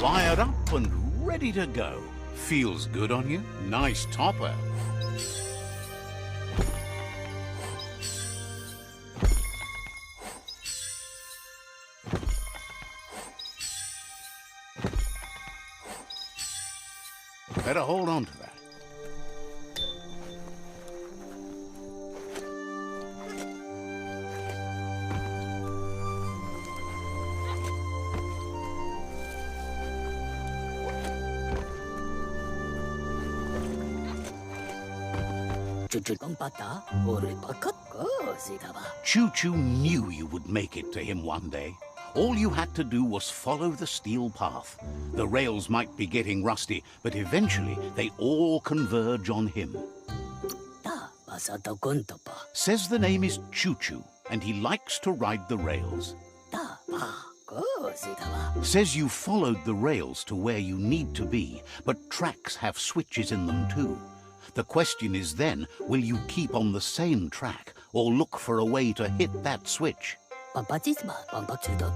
fired up and ready to go. Feels good on you? Nice topper. Better hold on to that. Choo-Choo knew you would make it to him one day. All you had to do was follow the steel path. The rails might be getting rusty, but eventually they all converge on him. Says the name is Choo-Choo, and he likes to ride the rails. Says you followed the rails to where you need to be, but tracks have switches in them too. The question is then, will you keep on the same track or look for a way to hit that switch?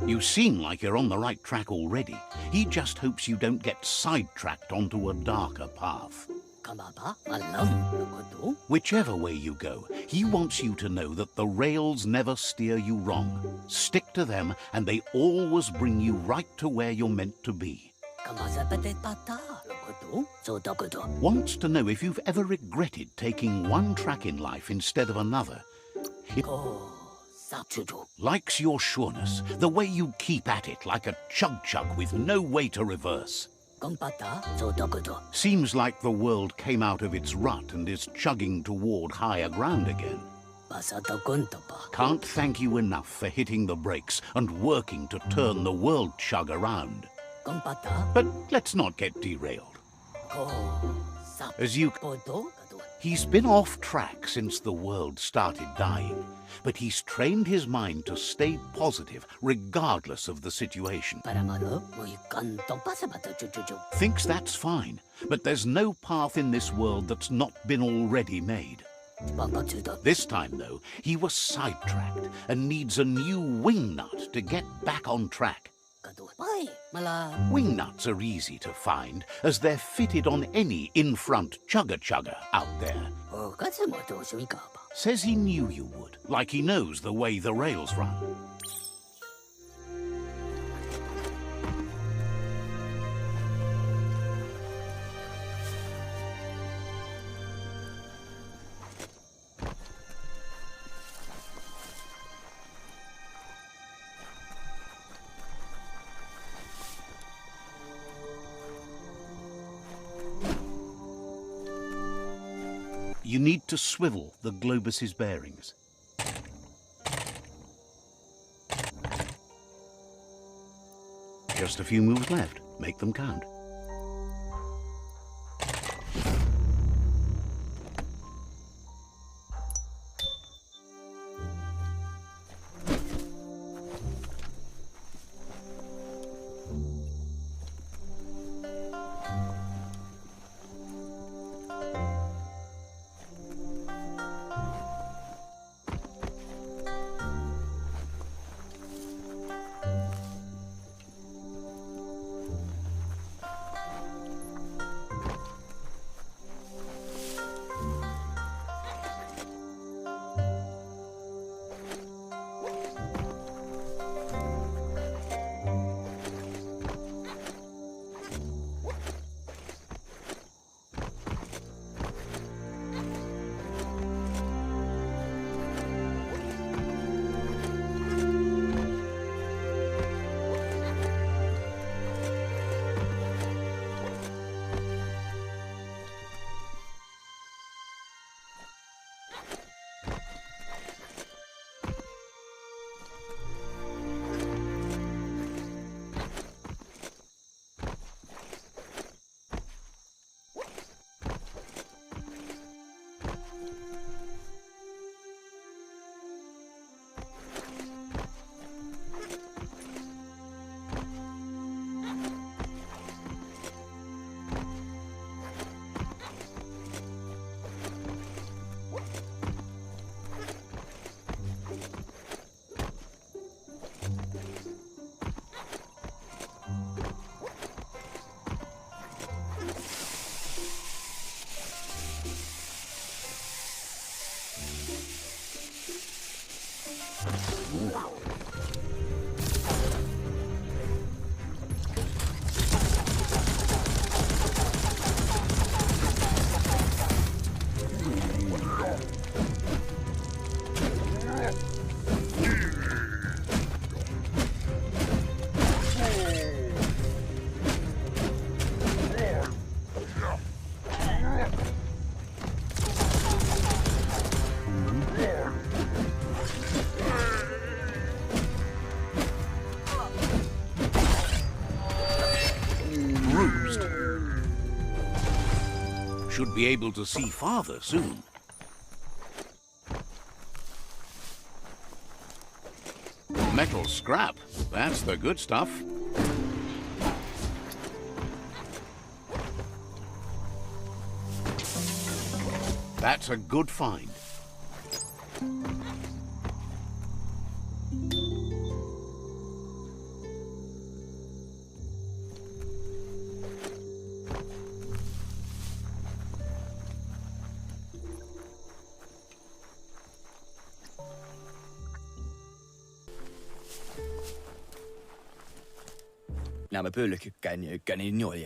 You seem like you're on the right track already. He just hopes you don't get sidetracked onto a darker path. Whichever way you go, he wants you to know that the rails never steer you wrong. Stick to them and they always bring you right to where you're meant to be. Wants to know if you've ever regretted taking one track in life instead of another. Likes your sureness, the way you keep at it like a chug-chug with no way to reverse. Seems like the world came out of its rut and is chugging toward higher ground again. Can't thank you enough for hitting the brakes and working to turn the world chug around. But let's not get derailed. He's been off track since the world started dying, but he's trained his mind to stay positive regardless of the situation. Thinks that's fine, but there's no path in this world that's not been already made. This time, though, he was sidetracked and needs a new wing nut to get back on track. Wing nuts are easy to find, as they're fitted on any in-front chugger-chugger out there. Says he knew you would, like he knows the way the rails run. You need to swivel the globus's bearings. Just a few moves left. Make them count. should be able to see farther soon. Metal scrap. That's the good stuff. That's a good find.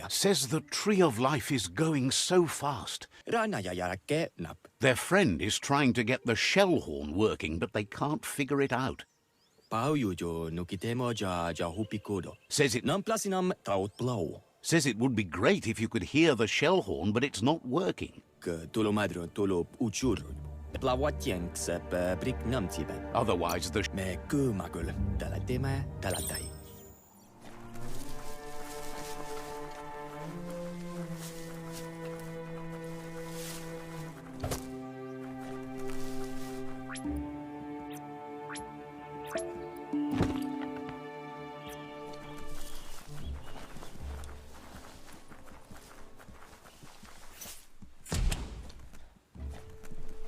Says the tree of life is going so fast. Their friend is trying to get the shell horn working, but they can't figure it out. Says it would be great if you could hear the shell horn, but it's not working. Otherwise the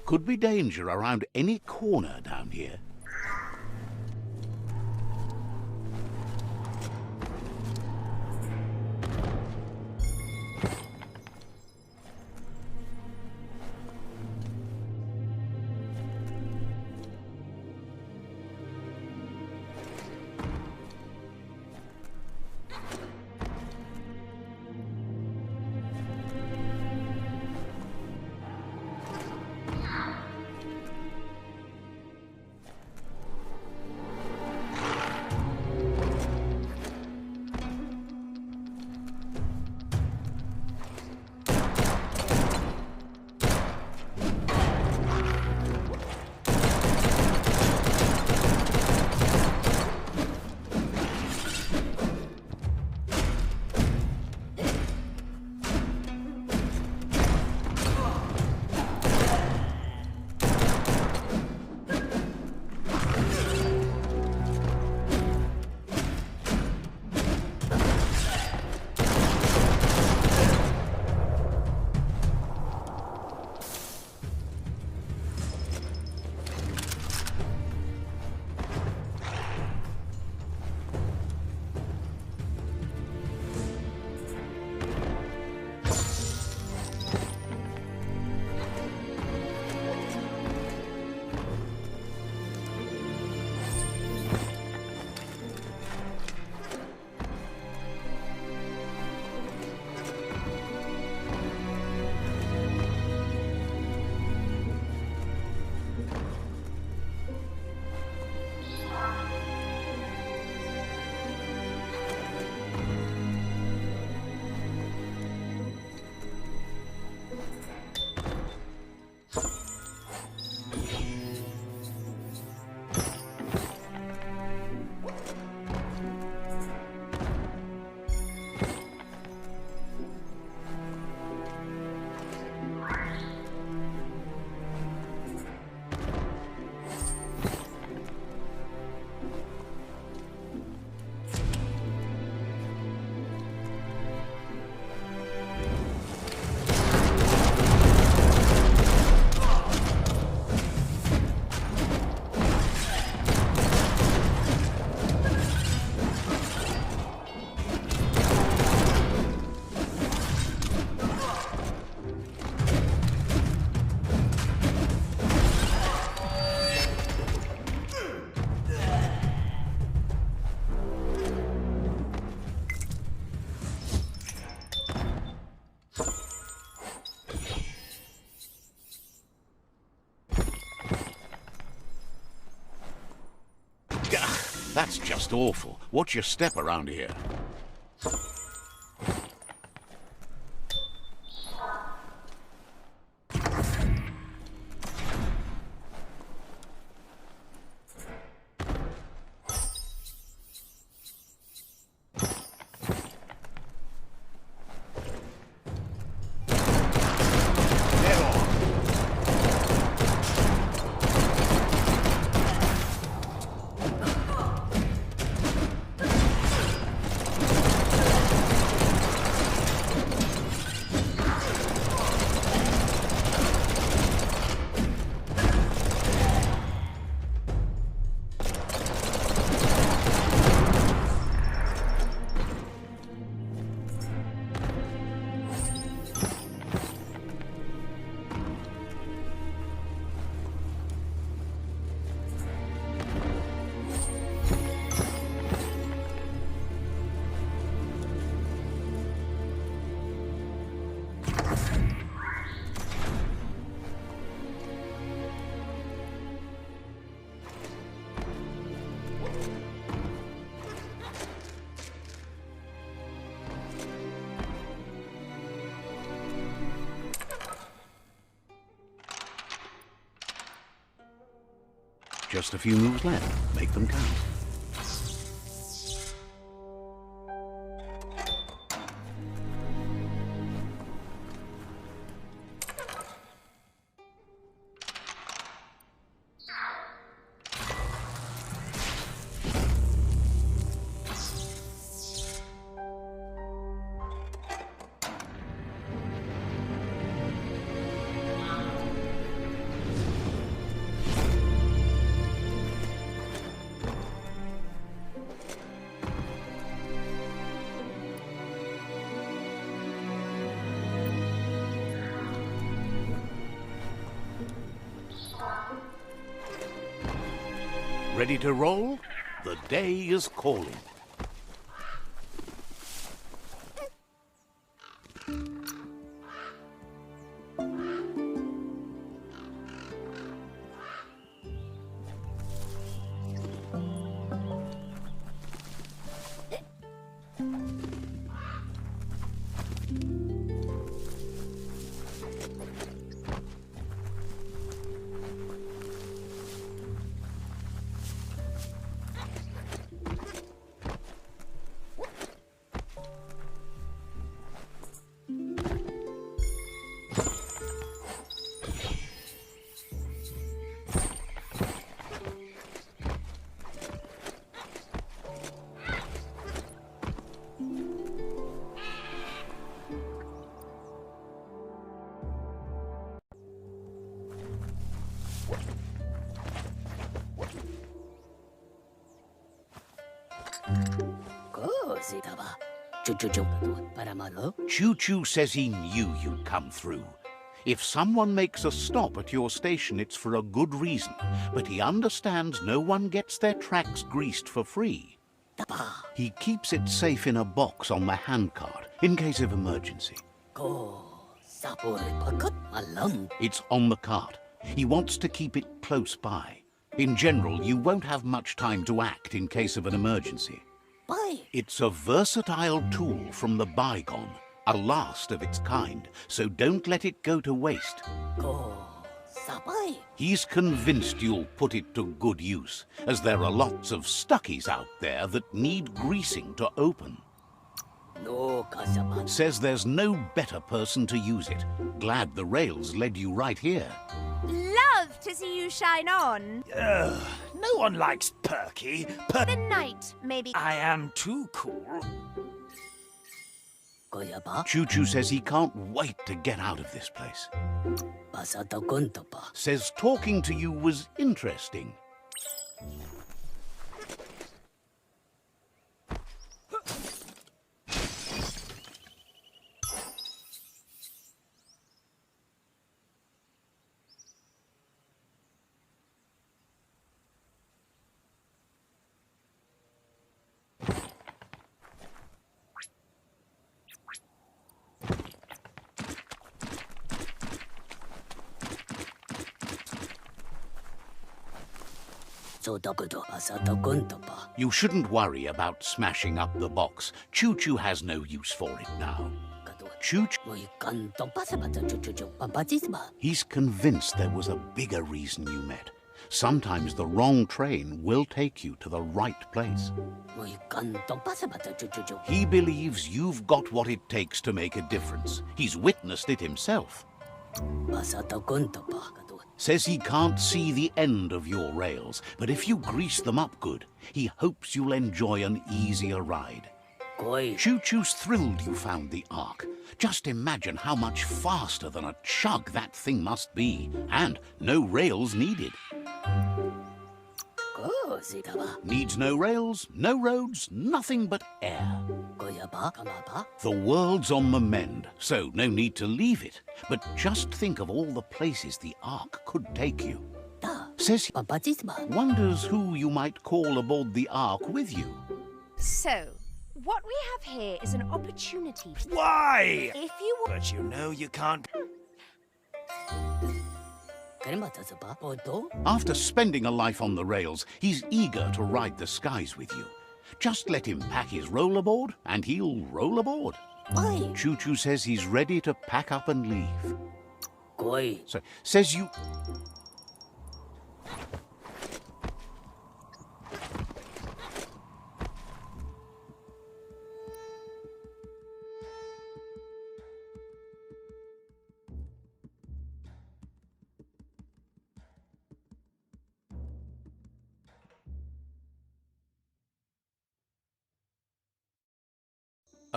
could be danger around any corner down here. That's just awful. Watch your step around here. Just a few moves left. Make them count. Ready to roll? The day is calling. Choo-Choo says he knew you'd come through. If someone makes a stop at your station, it's for a good reason, but he understands no one gets their tracks greased for free. He keeps it safe in a box on the handcart, in case of emergency. It's on the cart. He wants to keep it close by. In general, you won't have much time to act in case of an emergency. It's a versatile tool from the bygone, a last of its kind, so don't let it go to waste. He's convinced you'll put it to good use, as there are lots of stuckies out there that need greasing to open. Says there's no better person to use it. Glad the rails led you right here. Love to see you shine on. No one likes Perky. The night, maybe. I am too cool. Choo-Choo says he can't wait to get out of this place. Says talking to you was interesting. You shouldn't worry about smashing up the box. Choo-Choo has no use for it now. He's convinced there was a bigger reason you met. Sometimes the wrong train will take you to the right place. He believes you've got what it takes to make a difference. He's witnessed it himself. Says he can't see the end of your rails, but if you grease them up good, he hopes you'll enjoy an easier ride. Choo-Choo's thrilled you found the Ark. Just imagine how much faster than a chug that thing must be, and no rails needed. Needs no rails, no roads, nothing but air. The world's on the mend, so no need to leave it. But just think of all the places the Ark could take you. Says he wonders who you might call aboard the Ark with you. So, what we have here is an opportunity. Why? If you want. But you know you can't. After spending a life on the rails, he's eager to ride the skies with you. Just let him pack his rollerboard, and he'll roll aboard. Choo-Choo says he's ready to pack up and leave. So, says you...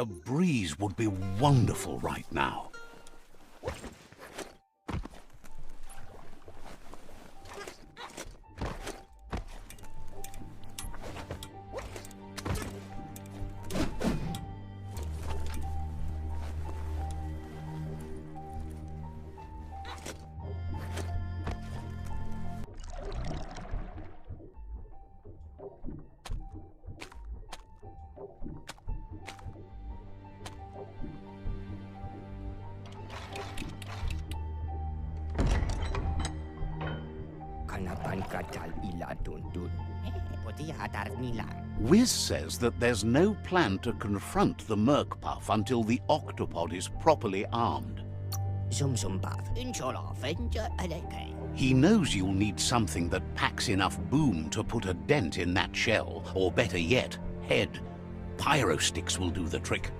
A breeze would be wonderful right now. Wiz says that there's no plan to confront the Merkpuff until the octopod is properly armed. He knows you'll need something that packs enough boom to put a dent in that shell, or better yet, head. Pyro sticks will do the trick.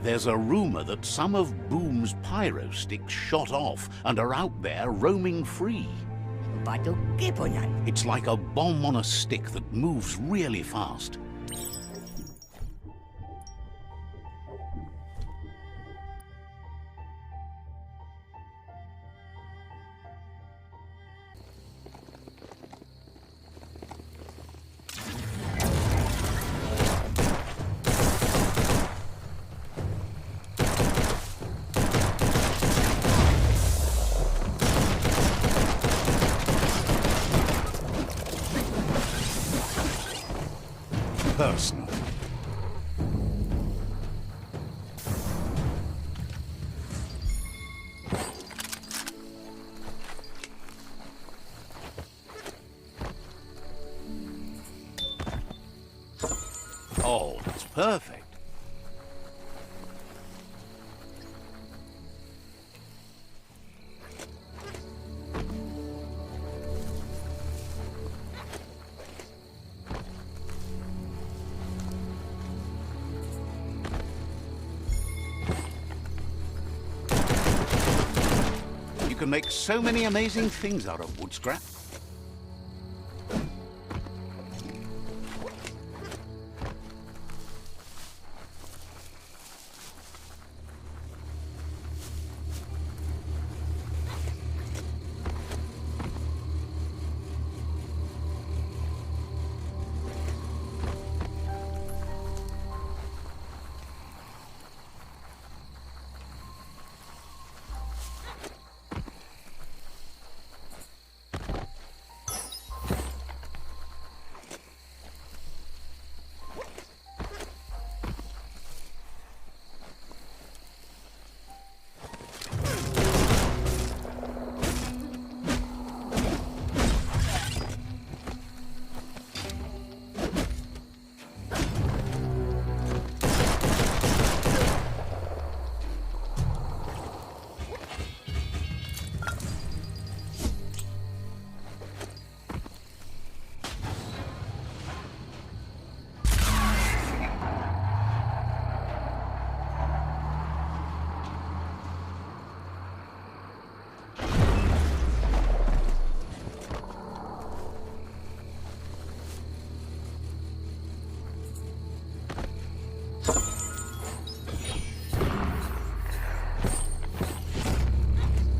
There's a rumor that some of Boom's pyro sticks shot off and are out there roaming free. It's like a bomb on a stick that moves really fast. Personal. Oh, that's perfect. You can make so many amazing things out of wood scrap.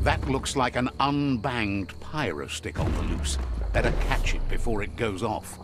That looks like an unbanged pyro stick on the loose. Better catch it before it goes off.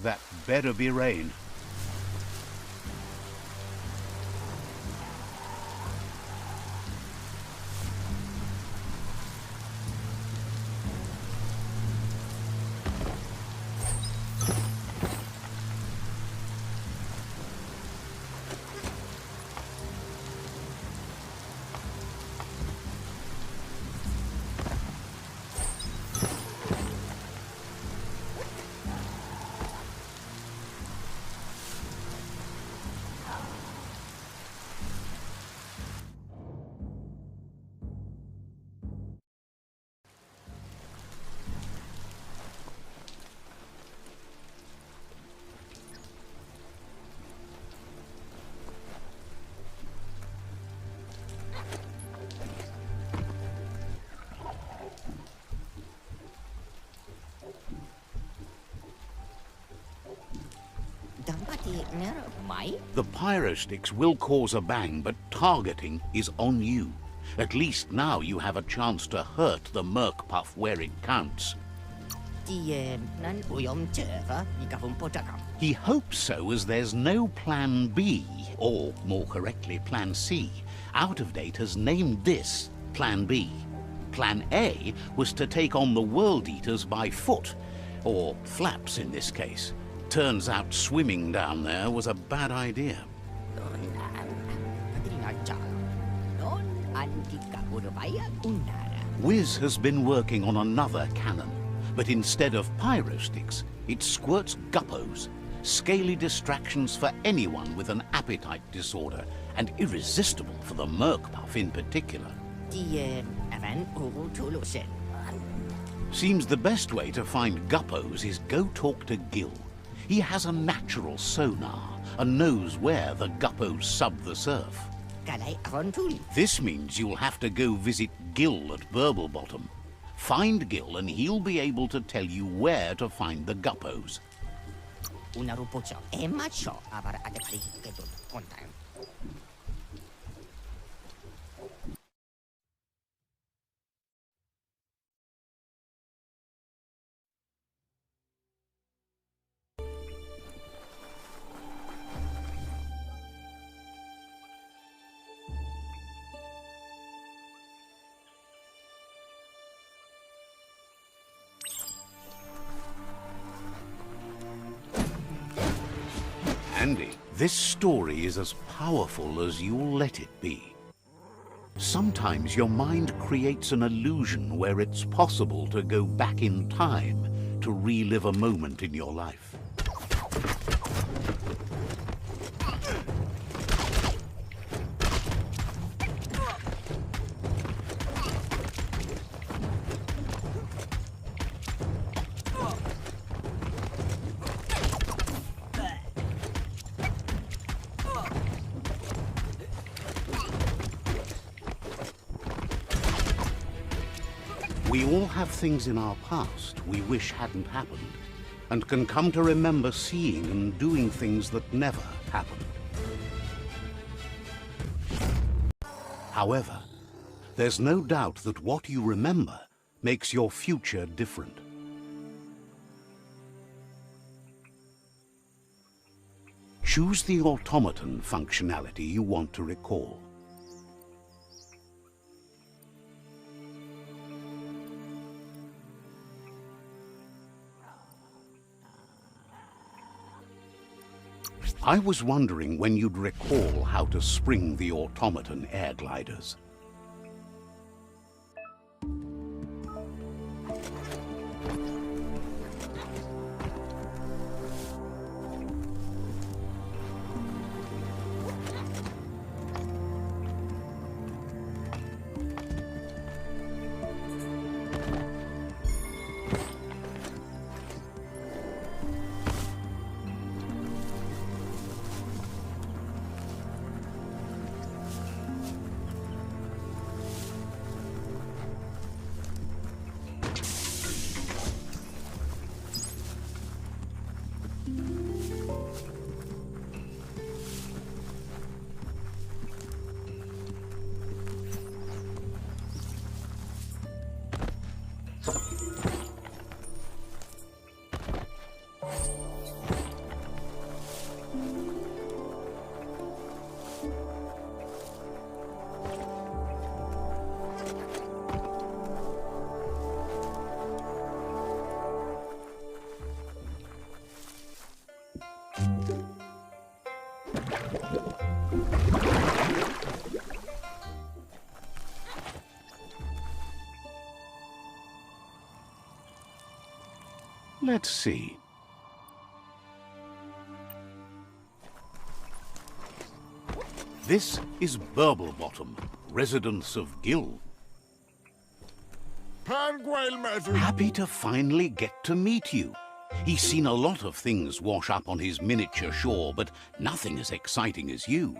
That better be rain. The pyrosticks will cause a bang, but targeting is on you. At least now you have a chance to hurt the Merc Puff where it counts. He hopes so, as there's no Plan B, or more correctly, Plan C. Out of Date has named this Plan B. Plan A was to take on the World Eaters by foot, or flaps in this case. Turns out swimming down there was a bad idea. Wiz has been working on another cannon, but instead of pyrosticks, it squirts guppos, scaly distractions for anyone with an appetite disorder, and irresistible for the Merc Puff in particular. Seems the best way to find guppos is go talk to Gil. He has a natural sonar and knows where the guppos sub the surf. This means you'll have to go visit Gil at Burblebottom. Find Gil and he'll be able to tell you where to find the guppos. Andy, this story is as powerful as you'll let it be. Sometimes your mind creates an illusion where it's possible to go back in time to relive a moment in your life. We all have things in our past we wish hadn't happened, and can come to remember seeing and doing things that never happened. However, there's no doubt that what you remember makes your future different. Choose the automaton functionality you want to recall. I was wondering when you'd recall how to spring the automaton air gliders. Let's see. This is Burblebottom, residence of Gil. Happy to finally get to meet you. He's seen a lot of things wash up on his miniature shore, but nothing as exciting as you.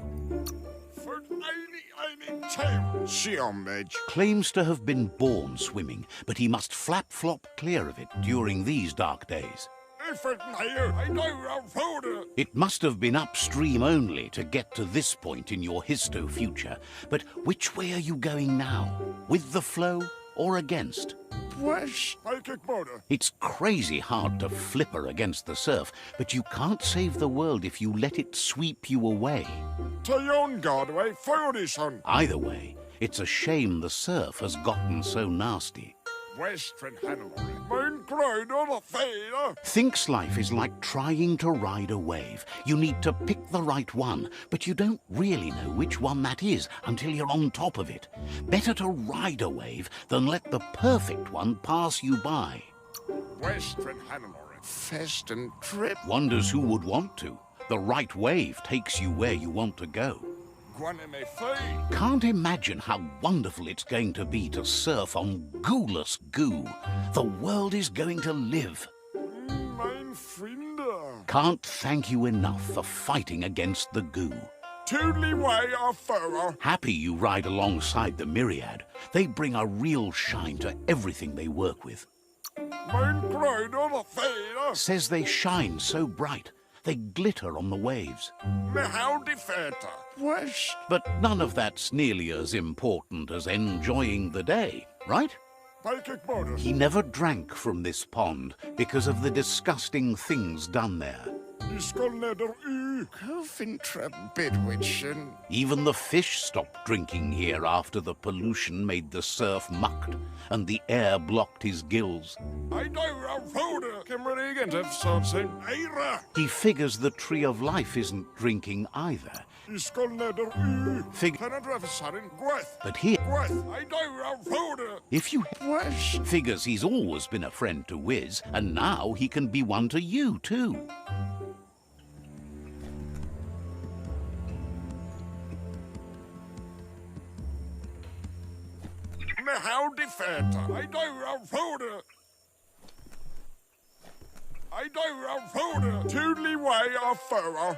Claims to have been born swimming, but he must flap-flop clear of it during these dark days. It must have been upstream only to get to this point in your histo-future. But which way are you going now? With the flow or against? It's crazy hard to flipper against the surf, but you can't save the world if you let it sweep you away. Either way, it's a shame the surf has gotten so nasty. Thinks life is like trying to ride a wave. You need to pick the right one, but you don't really know which one that is until you're on top of it. Better to ride a wave than let the perfect one pass you by. Fest and trip. Wonders who would want to. The right wave takes you where you want to go. Can't imagine how wonderful it's going to be to surf on gooless goo. The world is going to live. Can't thank you enough for fighting against the goo. Happy you ride alongside the myriad. They bring a real shine to everything they work with. Says they shine so bright. They glitter on the waves. But none of that's nearly as important as enjoying the day, right? He never drank from this pond because of the disgusting things done there. Even the fish stopped drinking here after the pollution made the surf mucked and the air blocked his gills. He figures the tree of life isn't drinking either. But here, if you figures he's always been a friend to Wiz, and now he can be one to you too.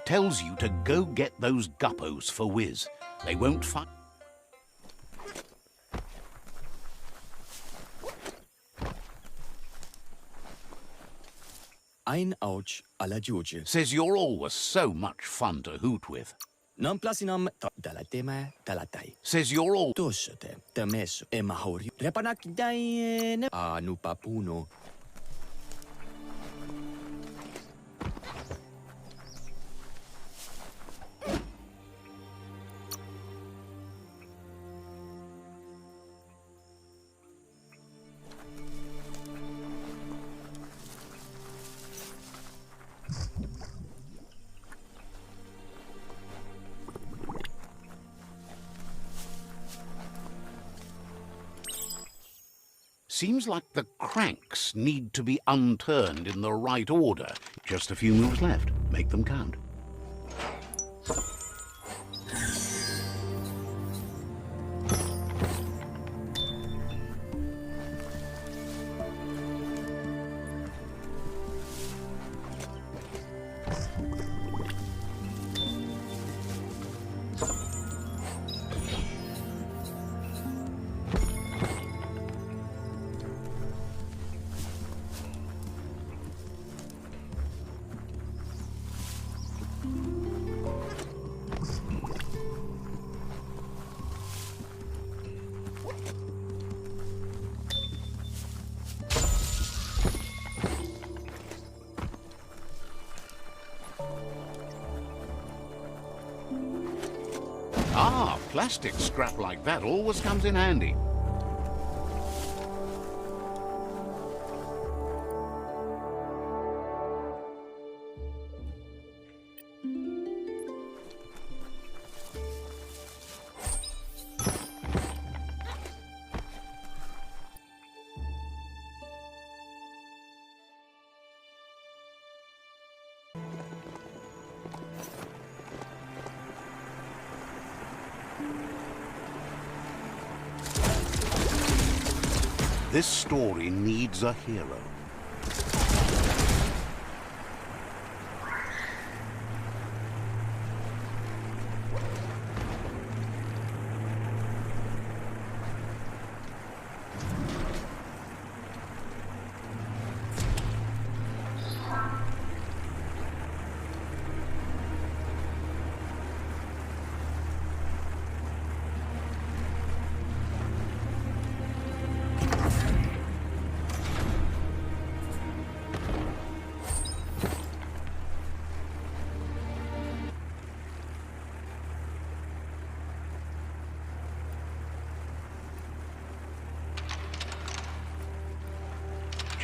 Tells you to go get those guppos for Wiz. They won't find. Ein ouch alla Giuge. Says you're always so much fun to hoot with. Non plasinam dalla tema dalla tai. Says you're all. Tossete, temeso, e mahori. Repanak dai ne. Anu papuno. Seems like the cranks need to be unturned in the right order. Just a few moves left. Make them count. Ah, plastic scrap like that always comes in handy. This story needs a hero.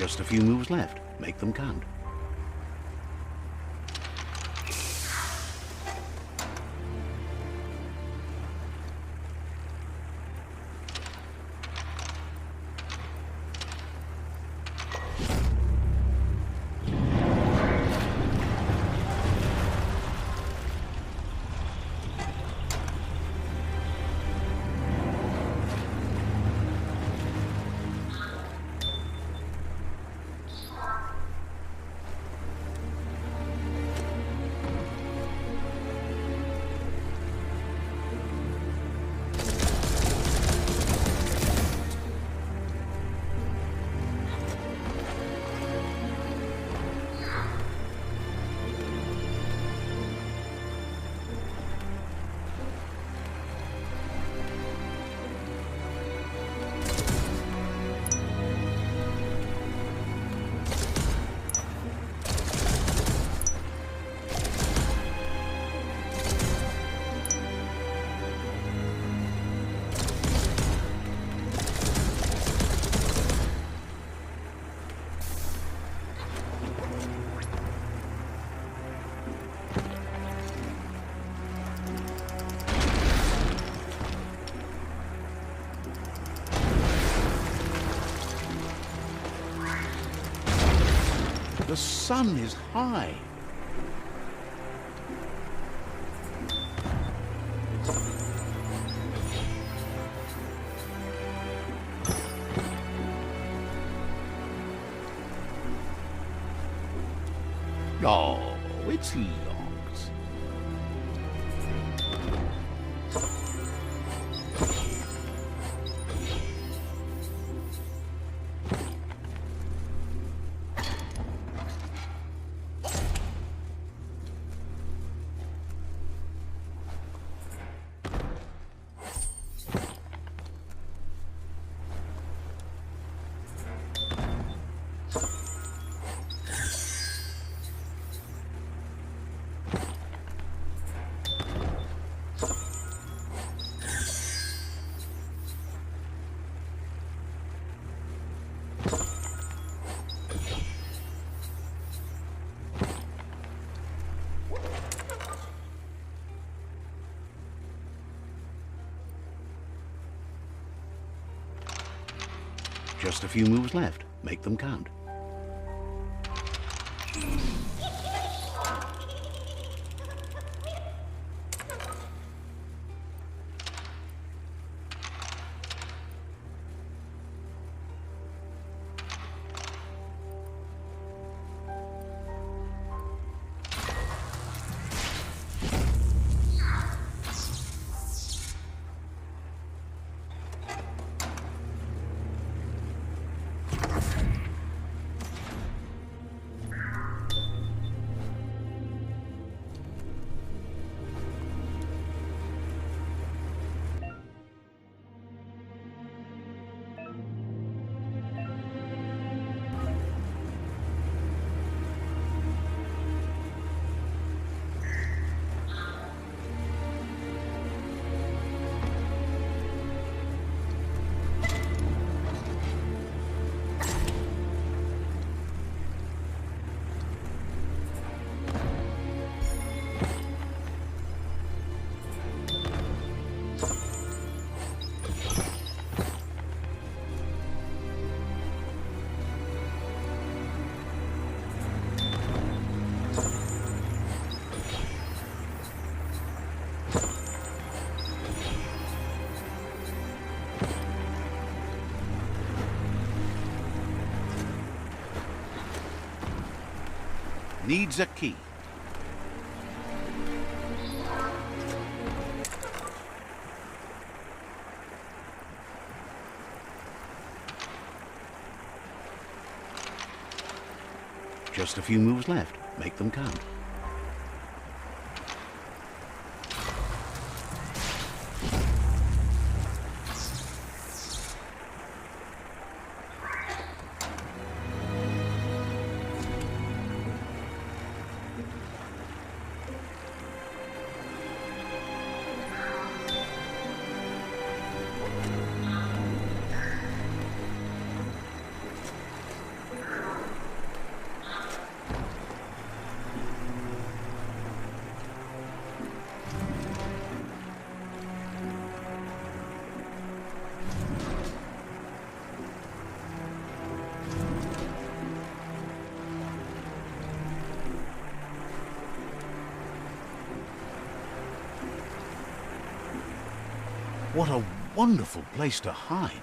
Just a few moves left. Make them count. The sun is high. Oh, it's locked. Just a few moves left. Make them count. Needs a key. Just a few moves left. Make them count. What a wonderful place to hide.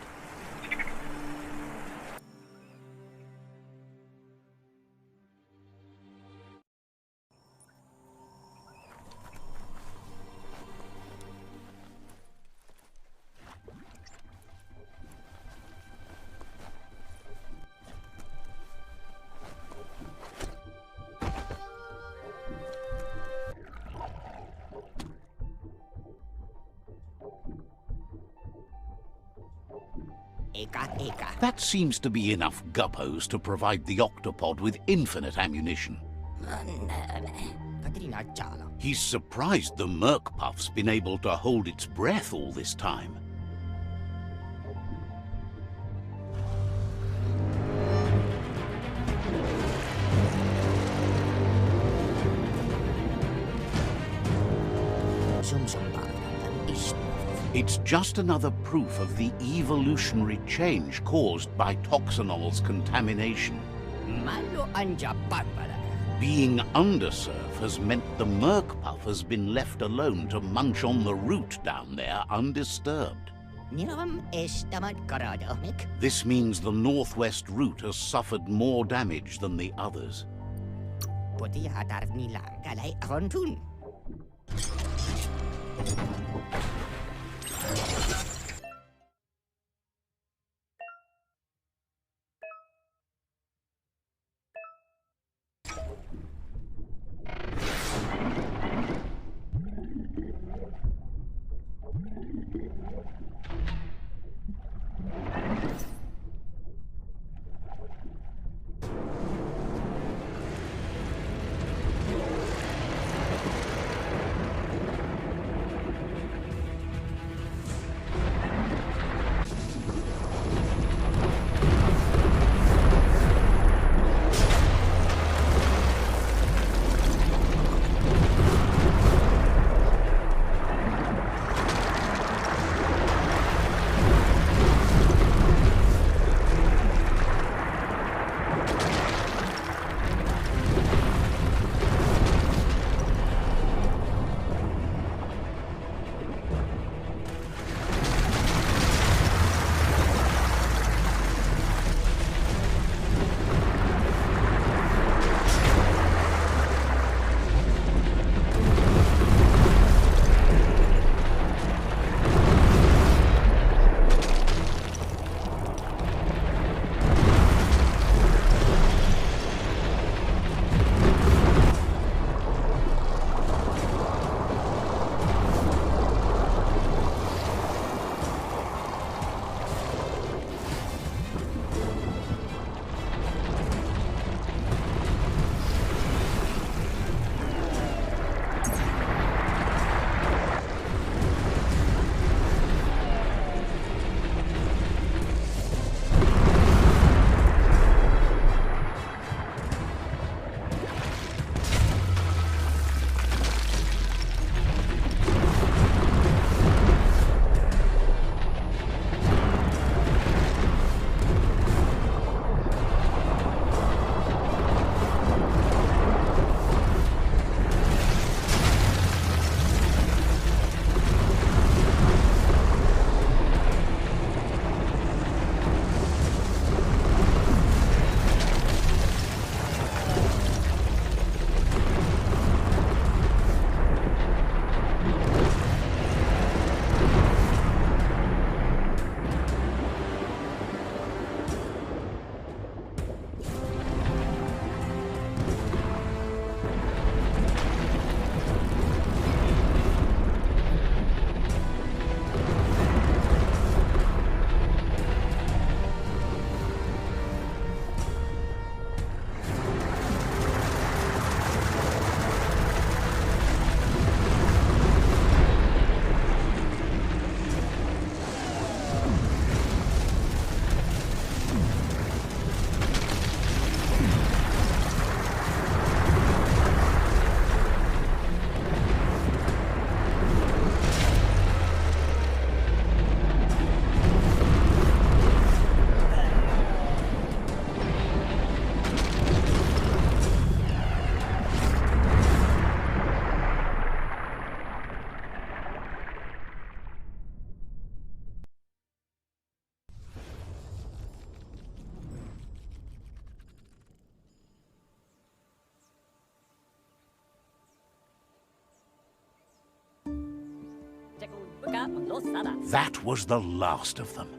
That seems to be enough guppos to provide the octopod with infinite ammunition. He's surprised the Merc Puff's been able to hold its breath all this time. It's just another proof of the evolutionary change caused by Toxanol's contamination. Being undersurf has meant the Merc Puff has been left alone to munch on the root down there undisturbed. This means the northwest route has suffered more damage than the others. That was the last of them.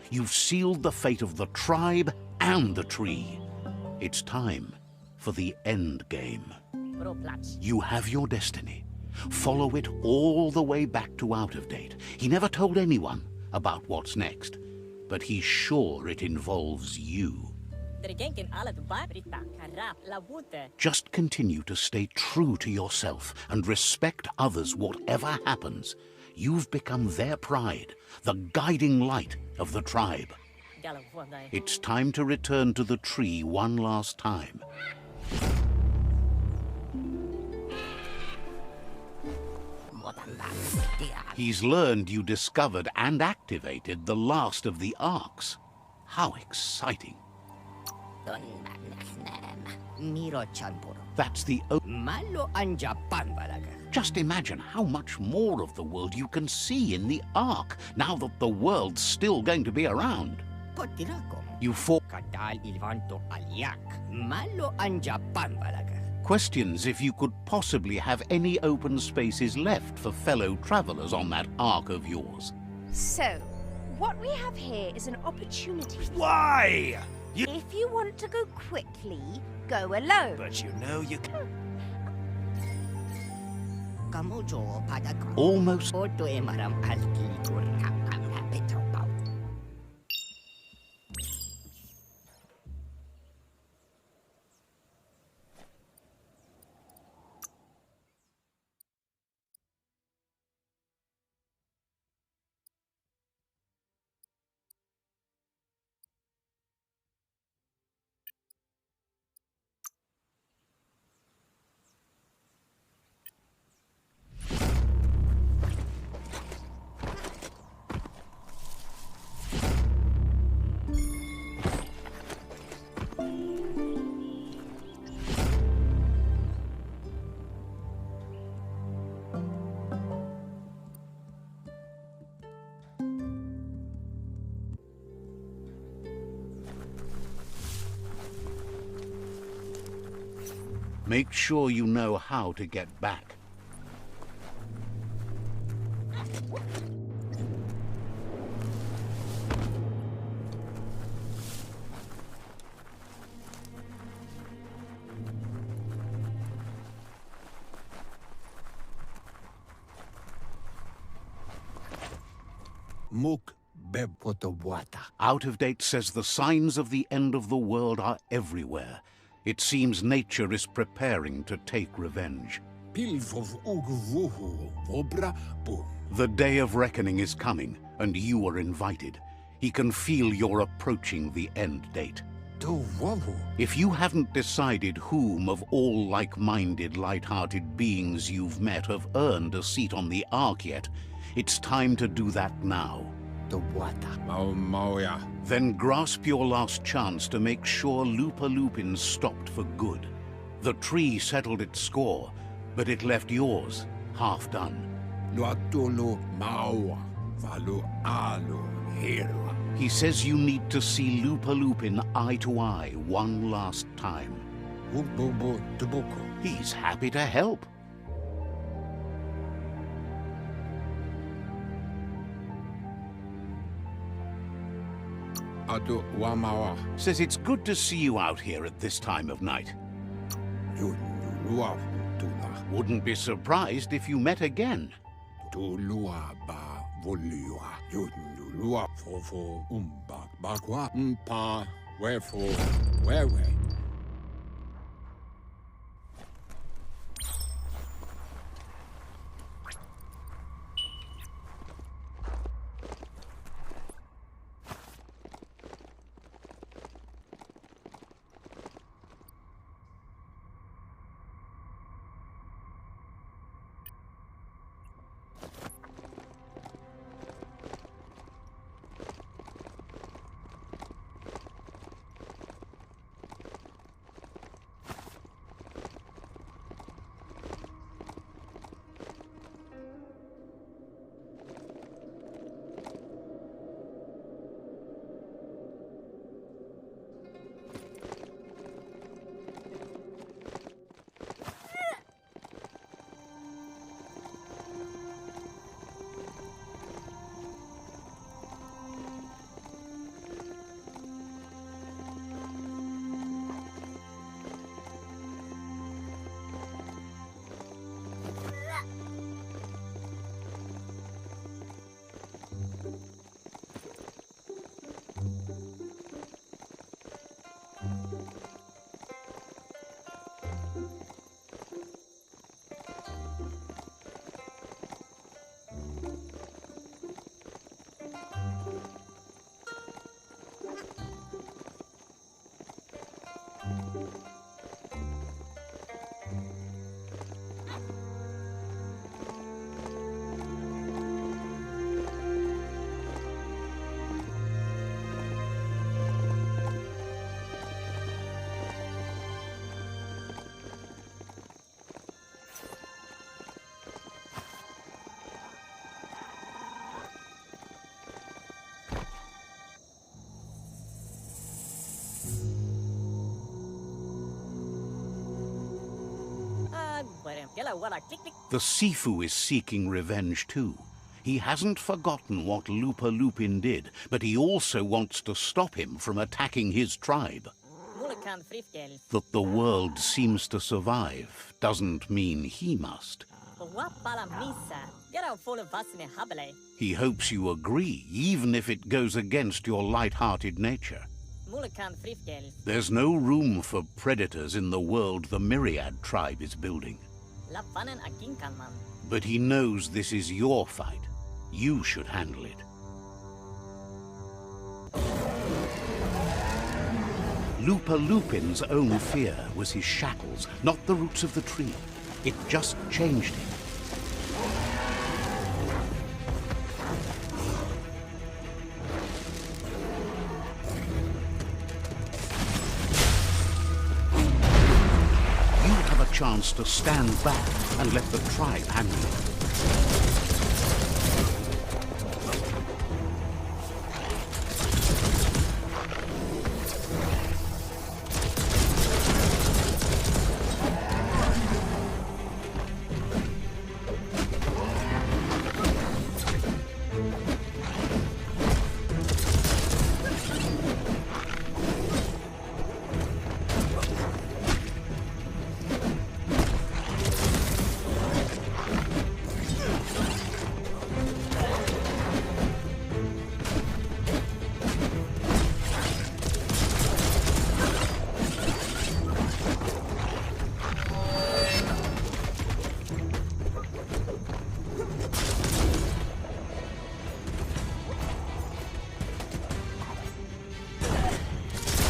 You've sealed the fate of the tribe and the tree. It's time for the end game. You have your destiny. Follow it all the way back to Out of Date. He never told anyone about what's next, but he's sure it involves you. Just continue to stay true to yourself and respect others whatever happens. You've become their pride, the guiding light of the tribe. It's time to return to the tree one last time. He's learned you discovered and activated the last of the arcs. How exciting. That's the Just imagine how much more of the world you can see in the Ark, now that the world's still going to be around. You questions if you could possibly have any open spaces left for fellow travelers on that Ark of yours. So, what we have here is an opportunity. Why? If you want to go quickly, go alone. But you know you can. Almost. Make sure you know how to get back. Out of Date says the signs of the end of the world are everywhere. It seems nature is preparing to take revenge. The day of reckoning is coming, and you are invited. He can feel you're approaching the end date. If you haven't decided whom of all like-minded, light-hearted beings you've met have earned a seat on the Ark yet, it's time to do that now. Then grasp your last chance to make sure Lupin stopped for good. The tree settled its score, but it left yours half done. He says you need to see Lupin eye to eye one last time. He's happy to help. Says it's good to see you out here at this time of night. Wouldn't be surprised if you met again. The Sifu is seeking revenge too. He hasn't forgotten what Lupa Lupin did, but he also wants to stop him from attacking his tribe. That the world seems to survive doesn't mean he must. He hopes you agree, even if it goes against your light-hearted nature. There's no room for predators in the world the Myriad tribe is building. But he knows this is your fight. You should handle it. Lupa Lupin's own fear was his shackles, not the roots of the tree. It just changed him. You have a chance to stand back and let the tribe handle it.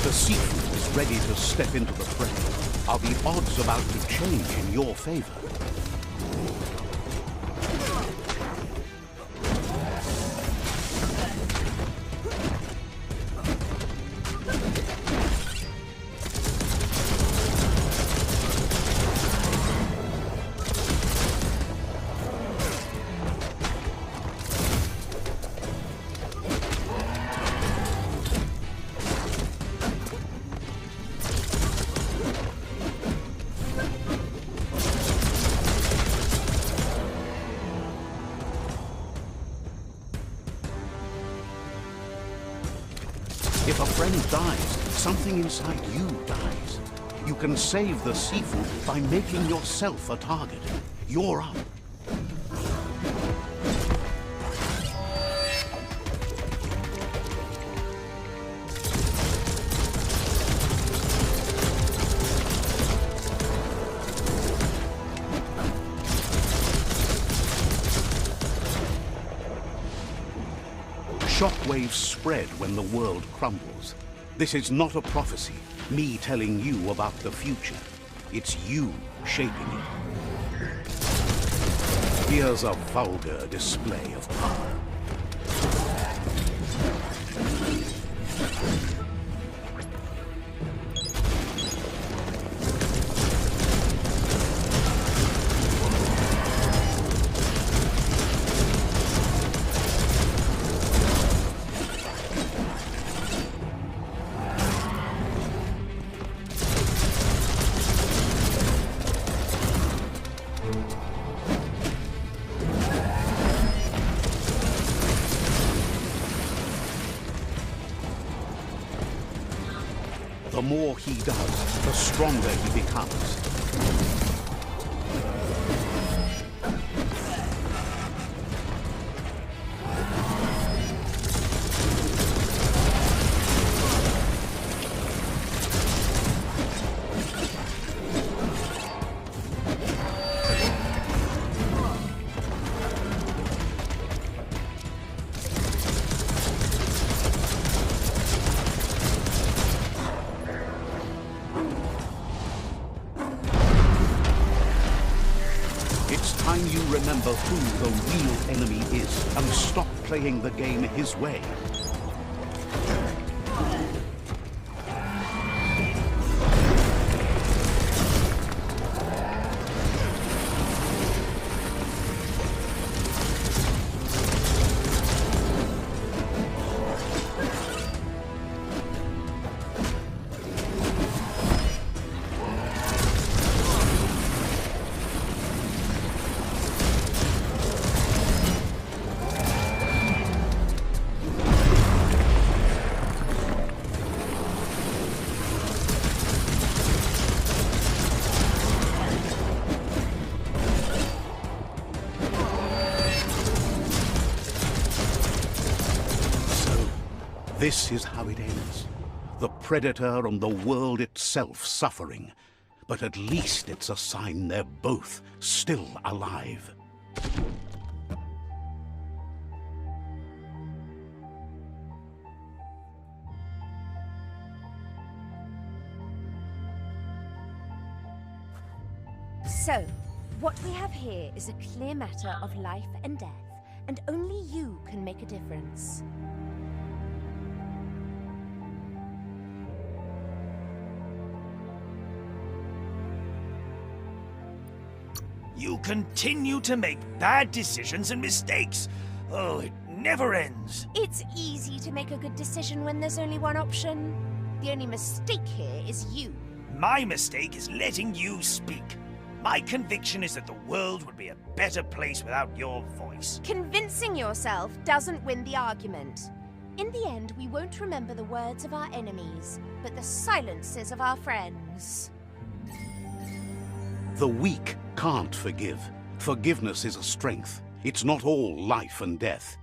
The Sifu is ready to step into the fray. Are the odds about to change in your favor? If a friend dies, something inside you dies. You can save the Sifu by making yourself a target. You're up. Shockwaves spread when the world crumbles. This is not a prophecy, me telling you about the future. It's you shaping it. Here's a vulgar display of power. The more he does, the stronger he becomes. It's time you remember who the real enemy is and stop playing the game his way. This is how it ends. The Predator and the world itself suffering. But at least it's a sign they're both still alive. So, what we have here is a clear matter of life and death, and only you can make a difference. You continue to make bad decisions and mistakes. Oh, it never ends. It's easy to make a good decision when there's only one option. The only mistake here is you. My mistake is letting you speak. My conviction is that the world would be a better place without your voice. Convincing yourself doesn't win the argument. In the end, we won't remember the words of our enemies, but the silences of our friends. The weak can't forgive. Forgiveness is a strength. It's not all life and death.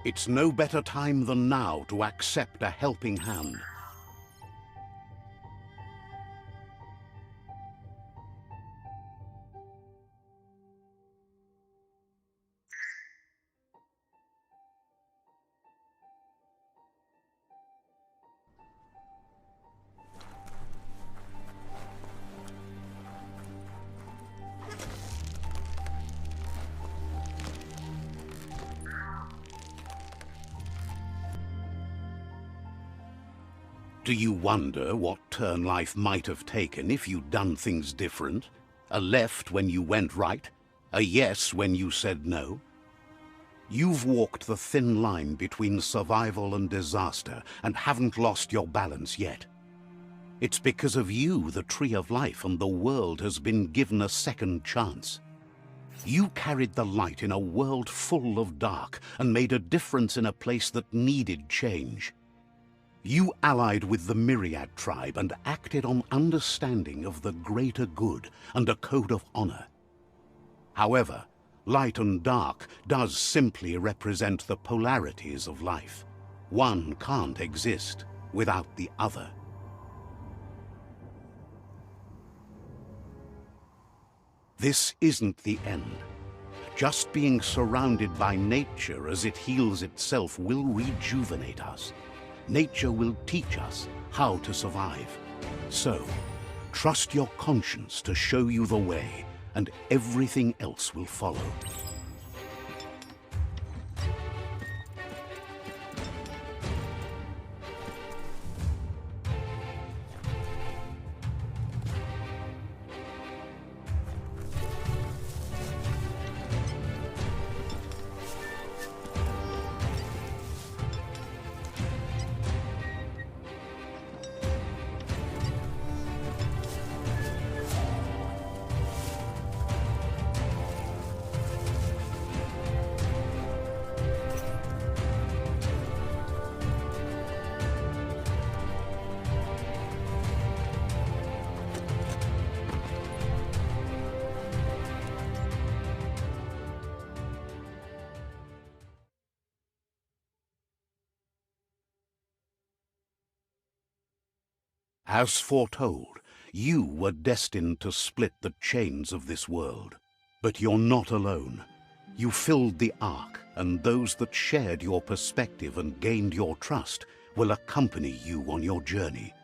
It's no better time than now to accept a helping hand. Do you wonder what turn life might have taken if you'd done things different? A left when you went right? A yes when you said no? You've walked the thin line between survival and disaster and haven't lost your balance yet. It's because of you the Tree of Life and the world has been given a second chance. You carried the light in a world full of dark and made a difference in a place that needed change. You allied with the Myriad tribe and acted on understanding of the greater good and a code of honor. However, light and dark does simply represent the polarities of life. One can't exist without the other. This isn't the end. Just being surrounded by nature as it heals itself will rejuvenate us. Nature will teach us how to survive. So, trust your conscience to show you the way, and everything else will follow. As foretold, you were destined to split the chains of this world. But you're not alone. You filled the Ark, and those that shared your perspective and gained your trust will accompany you on your journey.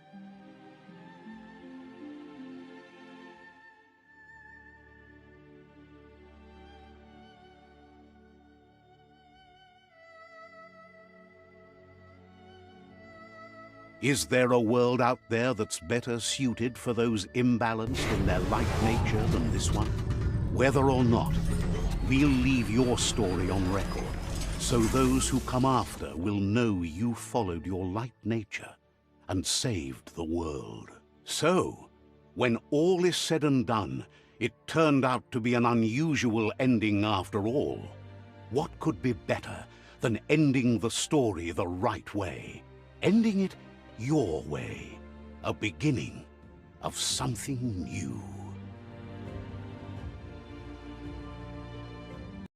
Is there a world out there that's better suited for those imbalanced in their light nature than this one? Whether or not, we'll leave your story on record, so those who come after will know you followed your light nature and saved the world. So, when all is said and done, it turned out to be an unusual ending after all. What could be better than ending the story the right way? Ending it your way, a beginning of something new.